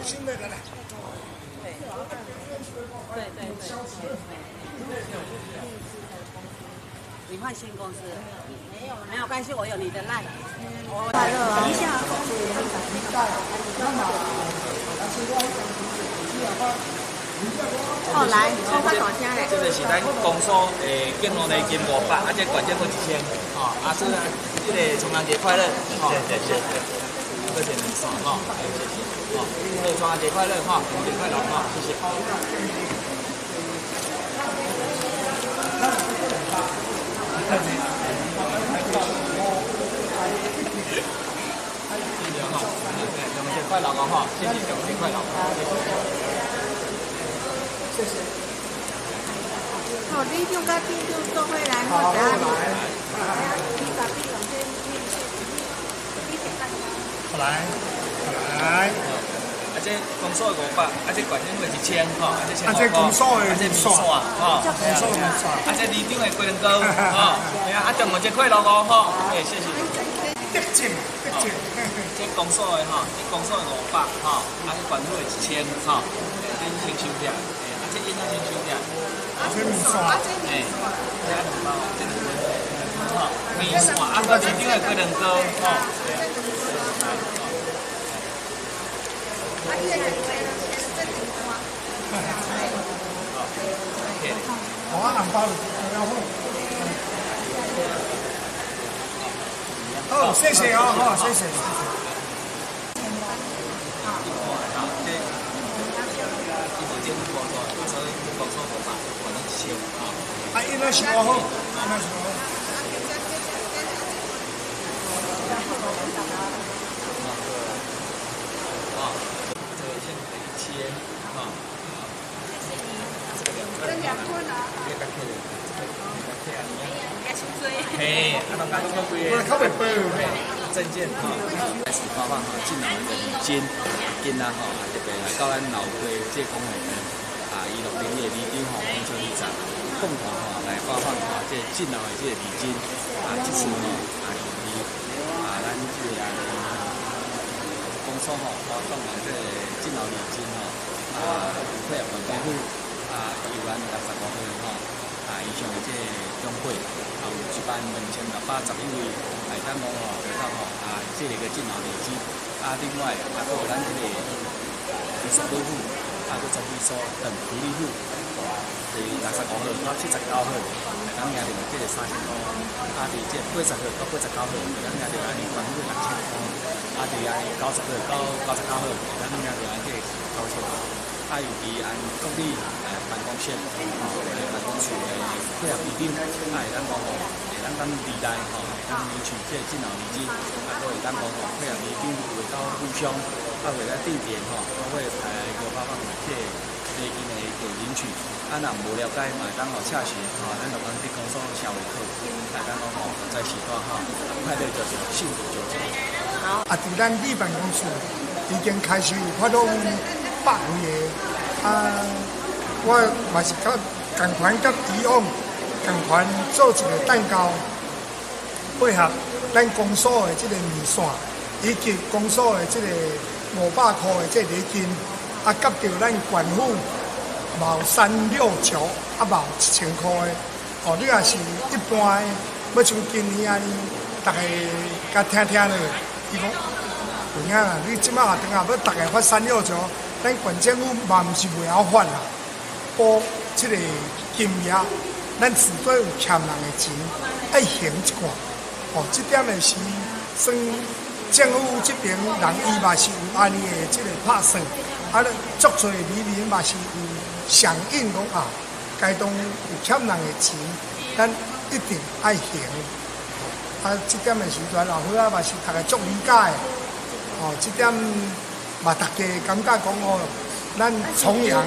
新的的啦。对。你换新公司？没有关系，我有你的 line。快乐啊！等一下。哦，来，我发大声嘞。这个是咱公所建路的金500，这管件过1000，所以这个重阳节快乐，谢。多谢您送谢谢，重阳节快乐重阳节快乐谢谢。重阳节快乐谢谢，重阳节快乐，谢谢。哦，你就甲你就做回来，我知来。这公所的500，这管件过1000这公所的这米线这里长的鸡蛋糕中元节快乐谢谢。特进。这公所的这公所的500这管府的1000这先收掉，这应该先收掉。这米线，这2包，这米线个里长的鸡蛋糕红包好，谢谢谢谢。应该是好，证件开始发放进来的礼金特别来到咱老街这公园160的里长分享里长共同来发放这进来的这礼金这次咱这个公所发放这进来礼金配合本地户由咱65岁以上的这中会有一班2611位来咱讲得到这个进来礼金另外还有咱这个20多户搁总会所等福利户第65号到79号咱赢着这个3000块伫这80号到89号咱赢着管府6000块伫90号到99号咱赢着这个9000块尤其国理办公室办公处的配合里长咱讲咱未来咱领取这进来礼金搁会咱讲配合里长会到互相会来定点会有发放这礼金的领取若无了解当洽询咱就讲伫公所社会科咱讲在时段快乐就幸福就好伫咱里办公处已经开始有发动100位我嘛是同款甲以往同款做一个蛋糕，配合咱公所的这个米线，以及公所的这个500块的这个礼金，夹着咱县府毛369毛1000块的，你也是一般的，要像今年大家甲听咧，伊讲，有影啦，你即摆下等下要大家发369。咱县政府嘛毋是袂晓发啦，补这个金额，咱自己有欠人的钱，爱还一寡。这点的是算政府这边人伊嘛是有安尼的这个拍算，足侪里面嘛是有响应讲该当有欠人的钱，咱一定爱还。这点的时阵老伙嘛是大家足理解的。这点。嘛，大家感觉讲咱崇阳